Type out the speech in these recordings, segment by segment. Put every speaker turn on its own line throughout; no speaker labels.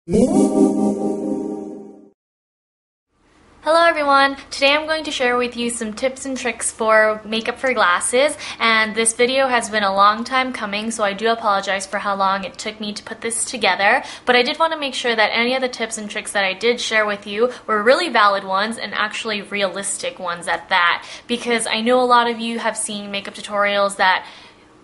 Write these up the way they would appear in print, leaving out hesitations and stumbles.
Hello everyone! Today I'm going to share with you some tips and tricks for makeup for glasses, and this video has been a long time coming, so I do apologize for how long it took me to put this together, but I did want to make sure that any of the tips and tricks that I did share with you were really valid ones and actually realistic ones at that, because I know a lot of you have seen makeup tutorials that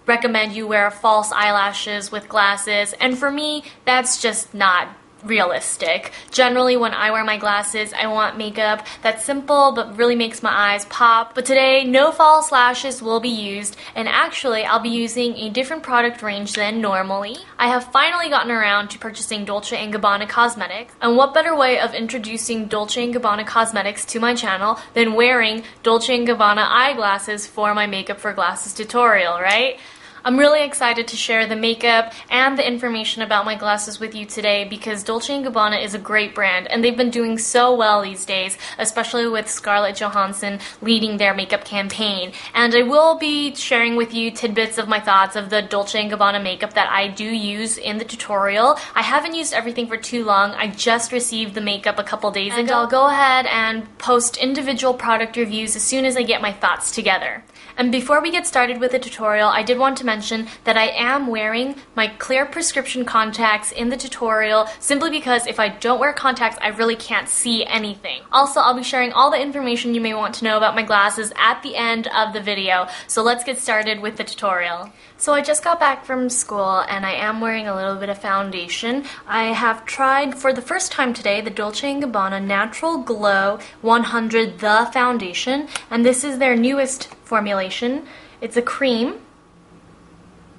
recommend you wear false eyelashes with glasses, and for me, that's just not realistic. Generally, when I wear my glasses, I want makeup that's simple but really makes my eyes pop. But today, no false lashes will be used, and actually, I'll be using a different product range than normally. I have finally gotten around to purchasing Dolce & Gabbana cosmetics, and what better way of introducing Dolce & Gabbana cosmetics to my channel than wearing Dolce & Gabbana eyeglasses for my makeup for glasses tutorial, right? I'm really excited to share the makeup and the information about my glasses with you today because Dolce & Gabbana is a great brand and they've been doing so well these days, especially with Scarlett Johansson leading their makeup campaign. And I will be sharing with you tidbits of my thoughts of the Dolce & Gabbana makeup that I do use in the tutorial. I haven't used everything for too long. I just received the makeup a couple days ago. And I'll go ahead and post individual product reviews as soon as I get my thoughts together. And before we get started with the tutorial, I did want to mention that I am wearing my clear prescription contacts in the tutorial simply because if I don't wear contacts, I really can't see anything. Also, I'll be sharing all the information you may want to know about my glasses at the end of the video. So let's get started with the tutorial. So I just got back from school and I am wearing a little bit of foundation. I have tried for the first time today the Dolce & Gabbana Natural Glow 100 The Foundation, and this is their newest formulation. It's a cream.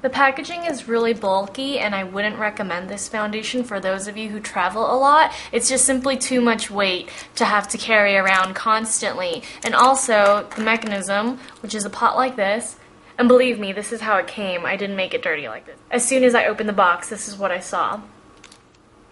The packaging is really bulky and I wouldn't recommend this foundation for those of you who travel a lot. It's just simply too much weight to have to carry around constantly. And also the mechanism, which is a pot like this, and believe me, this is how it came. I didn't make it dirty like this. As soon as I opened the box, this is what I saw.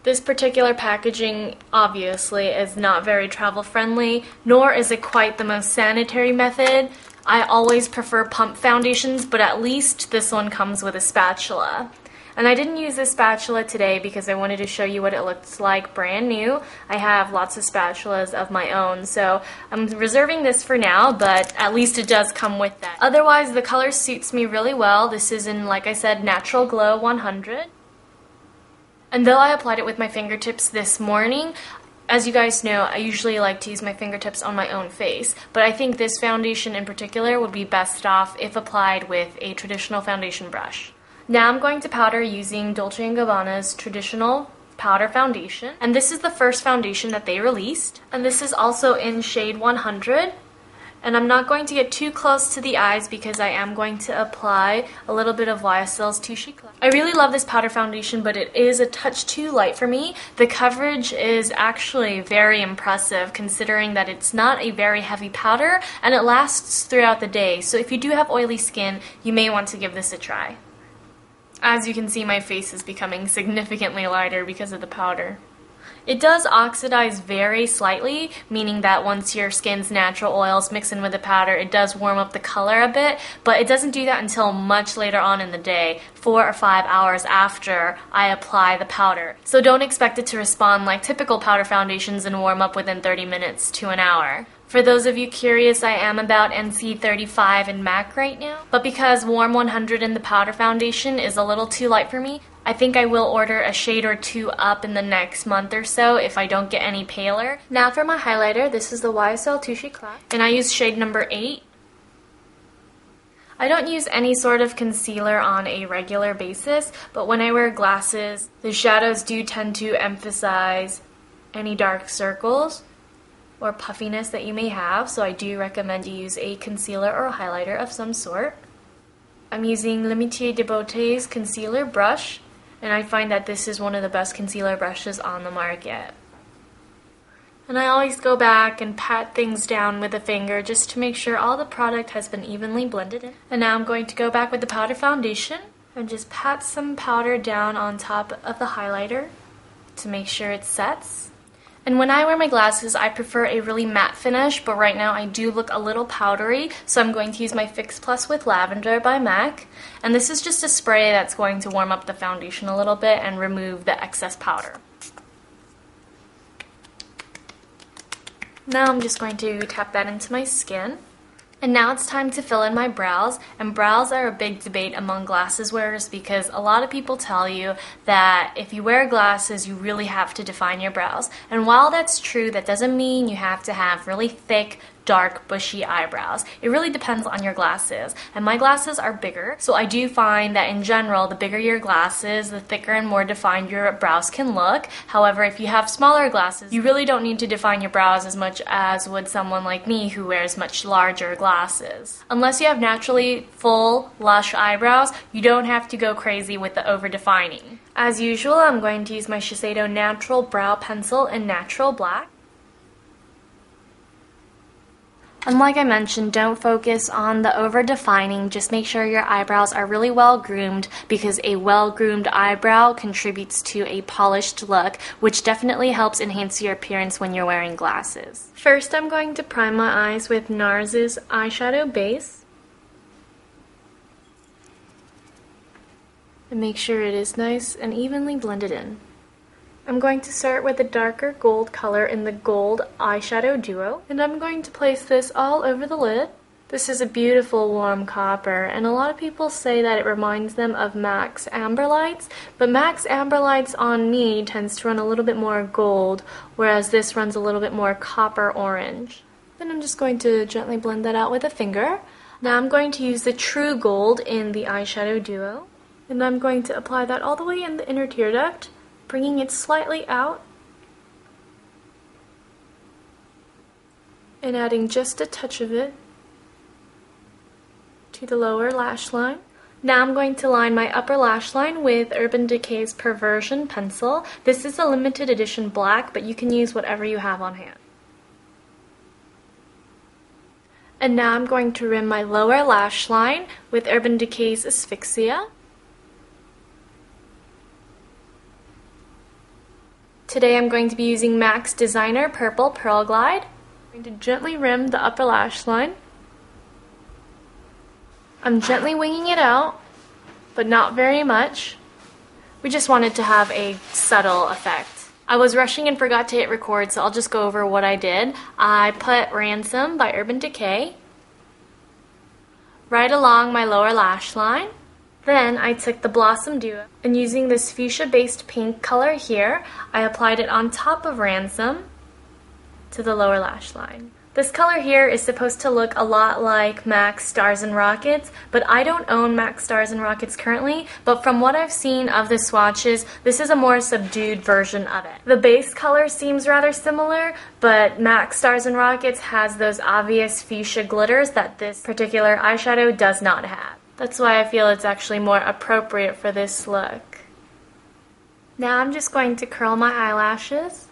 This particular packaging, obviously, is not very travel friendly, nor is it quite the most sanitary method. I always prefer pump foundations, but at least this one comes with a spatula. And I didn't use this spatula today because I wanted to show you what it looks like brand new. I have lots of spatulas of my own, so I'm reserving this for now, but at least it does come with that. Otherwise, the color suits me really well. This is in, like I said, Natural Glow 100. And though I applied it with my fingertips this morning, as you guys know, I usually like to use my fingertips on my own face, but I think this foundation in particular would be best off if applied with a traditional foundation brush. Now I'm going to powder using Dolce & Gabbana's traditional powder foundation, and this is the first foundation that they released, and this is also in shade 100. And I'm not going to get too close to the eyes because I am going to apply a little bit of YSL's Touche Éclat. I really love this powder foundation, but it is a touch too light for me. The coverage is actually very impressive considering that it's not a very heavy powder and it lasts throughout the day. So if you do have oily skin, you may want to give this a try. As you can see, my face is becoming significantly lighter because of the powder. It does oxidize very slightly, meaning that once your skin's natural oils mix in with the powder, it does warm up the color a bit, but it doesn't do that until much later on in the day, 4 or 5 hours after I apply the powder. So don't expect it to respond like typical powder foundations and warm up within 30 minutes to an hour. For those of you curious, I am about NC35 in MAC right now, but because Warm 100 in the powder foundation is a little too light for me, I think I will order a shade or two up in the next month or so if I don't get any paler. Now for my highlighter, this is the YSL Touche Éclat, and I use shade number 8. I don't use any sort of concealer on a regular basis, but when I wear glasses, the shadows do tend to emphasize any dark circles or puffiness that you may have, so I do recommend you use a concealer or a highlighter of some sort. I'm using L'Amitié de Beauté's concealer brush, and I find that this is one of the best concealer brushes on the market. And I always go back and pat things down with a finger just to make sure all the product has been evenly blended in. And now I'm going to go back with the powder foundation and just pat some powder down on top of the highlighter to make sure it sets. And when I wear my glasses, I prefer a really matte finish, but right now I do look a little powdery, so I'm going to use my Fix Plus with Lavender by MAC. And this is just a spray that's going to warm up the foundation a little bit and remove the excess powder. Now I'm just going to tap that into my skin. And now it's time to fill in my brows, and brows are a big debate among glasses wearers because a lot of people tell you that if you wear glasses, you really have to define your brows. And while that's true, that doesn't mean you have to have really thick, dark, bushy eyebrows. It really depends on your glasses, and my glasses are bigger, so I do find that in general, the bigger your glasses, the thicker and more defined your brows can look. However, if you have smaller glasses, you really don't need to define your brows as much as would someone like me who wears much larger glasses. Unless you have naturally full, lush eyebrows, you don't have to go crazy with the over-defining. As usual, I'm going to use my Shiseido Natural Brow Pencil in Natural Black. And like I mentioned, don't focus on the over-defining, just make sure your eyebrows are really well groomed because a well-groomed eyebrow contributes to a polished look, which definitely helps enhance your appearance when you're wearing glasses. First, I'm going to prime my eyes with NARS's eyeshadow base. And make sure it is nice and evenly blended in. I'm going to start with a darker gold color in the Gold Eyeshadow Duo, and I'm going to place this all over the lid. This is a beautiful warm copper, and a lot of people say that it reminds them of MAC's Amber Lights, but MAC's Amber Lights on me tends to run a little bit more gold, whereas this runs a little bit more copper orange. Then I'm just going to gently blend that out with a finger. Now I'm going to use the True Gold in the Eyeshadow Duo, and I'm going to apply that all the way in the inner tear duct, bringing it slightly out and adding just a touch of it to the lower lash line. Now I'm going to line my upper lash line with Urban Decay's Perversion pencil. This is a limited edition black, but you can use whatever you have on hand. And now I'm going to rim my lower lash line with Urban Decay's Asphyxia. Today I'm going to be using MAC's Designer Purple Pearl Glide. I'm going to gently rim the upper lash line. I'm gently winging it out, but not very much. We just wanted to have a subtle effect. I was rushing and forgot to hit record, so I'll just go over what I did. I put Ransom by Urban Decay right along my lower lash line. Then I took the Blossom Duo, and using this fuchsia-based pink color here, I applied it on top of Ransom to the lower lash line. This color here is supposed to look a lot like MAC's Stars and Rockets, but I don't own MAC's Stars and Rockets currently, but from what I've seen of the swatches, this is a more subdued version of it. The base color seems rather similar, but MAC's Stars and Rockets has those obvious fuchsia glitters that this particular eyeshadow does not have. That's why I feel it's actually more appropriate for this look. Now I'm just going to curl my eyelashes.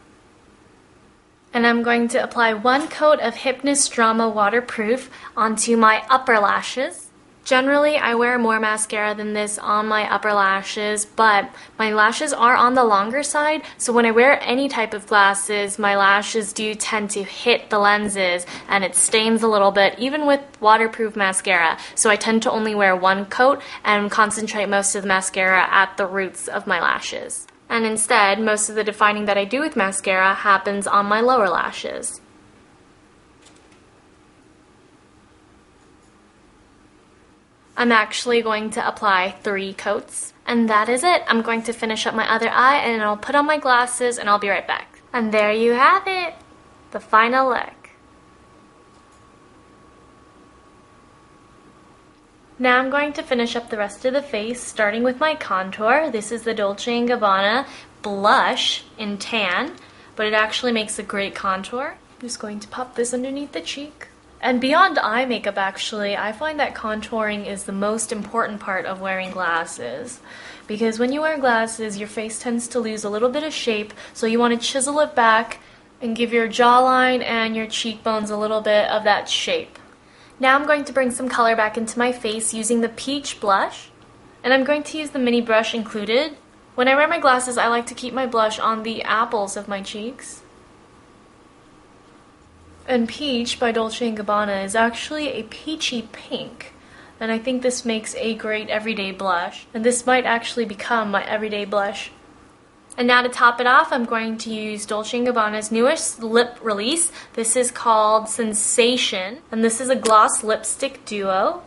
And I'm going to apply one coat of Hypnous Drama Waterproof onto my upper lashes. Generally, I wear more mascara than this on my upper lashes, but my lashes are on the longer side, so when I wear any type of glasses, my lashes do tend to hit the lenses and it stains a little bit, even with waterproof mascara. So I tend to only wear one coat and concentrate most of the mascara at the roots of my lashes. And instead, most of the defining that I do with mascara happens on my lower lashes. I'm actually going to apply 3 coats. And that is it. I'm going to finish up my other eye and I'll put on my glasses and I'll be right back. And there you have it! The final look. Now I'm going to finish up the rest of the face, starting with my contour. This is the Dolce & Gabbana blush in tan, but it actually makes a great contour. I'm just going to pop this underneath the cheek. And beyond eye makeup, actually, I find that contouring is the most important part of wearing glasses. Because when you wear glasses, your face tends to lose a little bit of shape, so you want to chisel it back and give your jawline and your cheekbones a little bit of that shape. Now I'm going to bring some color back into my face using the Peach blush. And I'm going to use the mini brush included. When I wear my glasses, I like to keep my blush on the apples of my cheeks. And Peach by Dolce & Gabbana is actually a peachy pink. And I think this makes a great everyday blush. And this might actually become my everyday blush. And now to top it off, I'm going to use Dolce & Gabbana's newest lip release. This is called Sensation, and this is a gloss lipstick duo.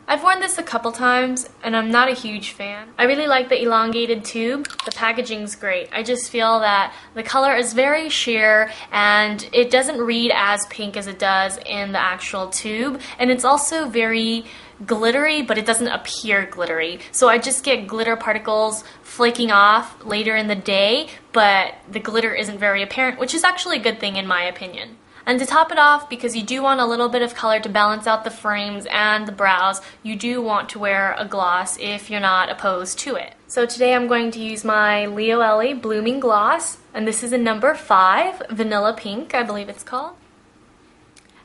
I've worn this a couple times, and I'm not a huge fan. I really like the elongated tube. The packaging's great. I just feel that the color is very sheer, and it doesn't read as pink as it does in the actual tube. And it's also very glittery, but it doesn't appear glittery. So I just get glitter particles flaking off later in the day, but the glitter isn't very apparent, which is actually a good thing in my opinion. And to top it off, because you do want a little bit of color to balance out the frames and the brows, you do want to wear a gloss if you're not opposed to it. So today I'm going to use my Leo Ellie Blooming Gloss, and this is a number 5, Vanilla Pink, I believe it's called.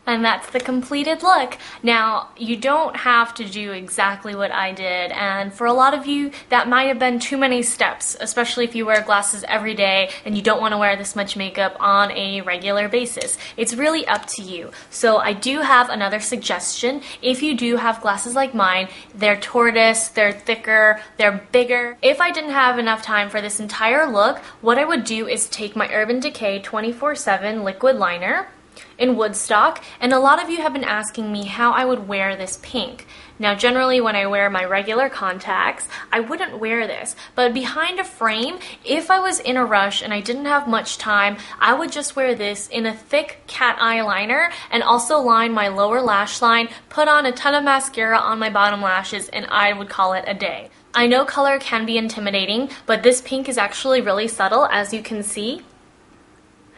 And that's the completed look. Now, you don't have to do exactly what I did, and for a lot of you, that might have been too many steps, especially if you wear glasses every day and you don't want to wear this much makeup on a regular basis. It's really up to you. So I do have another suggestion. If you do have glasses like mine, they're tortoise, they're thicker, they're bigger. If I didn't have enough time for this entire look, what I would do is take my Urban Decay 24/7 liquid liner in Woodstock, and a lot of you have been asking me how I would wear this pink. Now generally when I wear my regular contacts, I wouldn't wear this, but behind a frame, if I was in a rush and I didn't have much time, I would just wear this in a thick cat eye liner and also line my lower lash line, put on a ton of mascara on my bottom lashes, and I would call it a day. I know color can be intimidating, but this pink is actually really subtle, as you can see.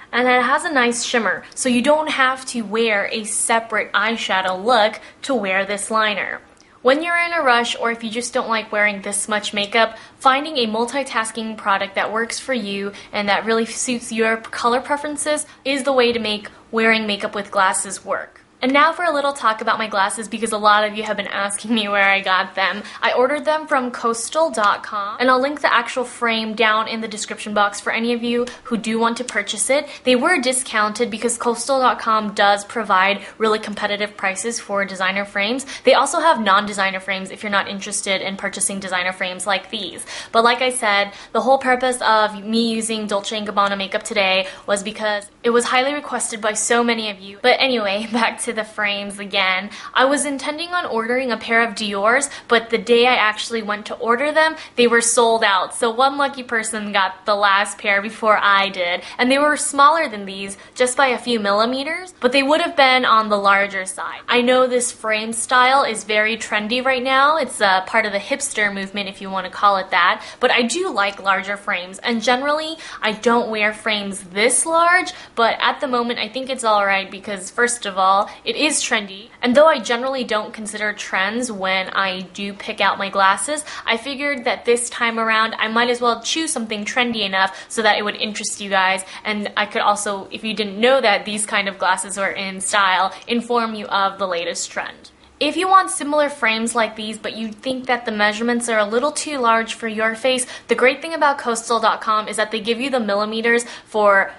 And it has a nice shimmer, so you don't have to wear a separate eyeshadow look to wear this liner. When you're in a rush, or if you just don't like wearing this much makeup, finding a multitasking product that works for you and that really suits your color preferences is the way to make wearing makeup with glasses work. And now for a little talk about my glasses, because a lot of you have been asking me where I got them. I ordered them from Coastal.com, and I'll link the actual frame down in the description box for any of you who do want to purchase it. They were discounted because Coastal.com does provide really competitive prices for designer frames. They also have non-designer frames if you're not interested in purchasing designer frames like these. But like I said, the whole purpose of me using Dolce & Gabbana makeup today was because it was highly requested by so many of you. But anyway, back to the frames again. I was intending on ordering a pair of Dior's, but the day I actually went to order them, they were sold out. So one lucky person got the last pair before I did. And they were smaller than these, just by a few millimeters, but they would have been on the larger side. I know this frame style is very trendy right now. It's a part of the hipster movement, if you want to call it that. But I do like larger frames, and generally I don't wear frames this large, but at the moment I think it's alright because first of all, it is trendy, and though I generally don't consider trends when I do pick out my glasses, I figured that this time around I might as well choose something trendy enough so that it would interest you guys, and I could also, if you didn't know that these kind of glasses were in style, inform you of the latest trend. If you want similar frames like these, but you think that the measurements are a little too large for your face, the great thing about Coastal.com is that they give you the millimeters for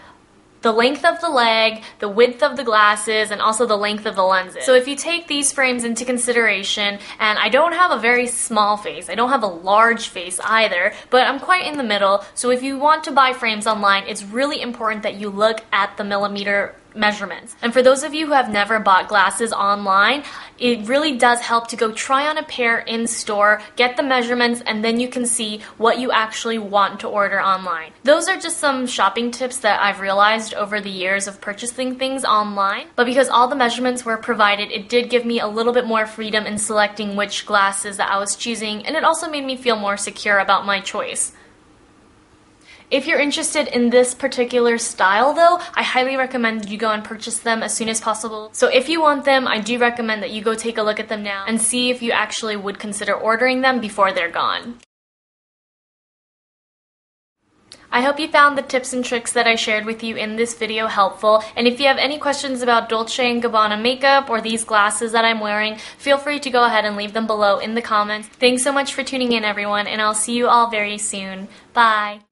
the length of the leg, the width of the glasses, and also the length of the lenses. So if you take these frames into consideration, and I don't have a very small face, I don't have a large face either, but I'm quite in the middle, so if you want to buy frames online, it's really important that you look at the millimeter measurements. And for those of you who have never bought glasses online, it really does help to go try on a pair in store, get the measurements, and then you can see what you actually want to order online. Those are just some shopping tips that I've realized over the years of purchasing things online, but because all the measurements were provided, it did give me a little bit more freedom in selecting which glasses that I was choosing, and it also made me feel more secure about my choice. If you're interested in this particular style though, I highly recommend you go and purchase them as soon as possible. So if you want them, I do recommend that you go take a look at them now and see if you actually would consider ordering them before they're gone. I hope you found the tips and tricks that I shared with you in this video helpful, and if you have any questions about Dolce & Gabbana makeup or these glasses that I'm wearing, feel free to go ahead and leave them below in the comments. Thanks so much for tuning in everyone, and I'll see you all very soon. Bye!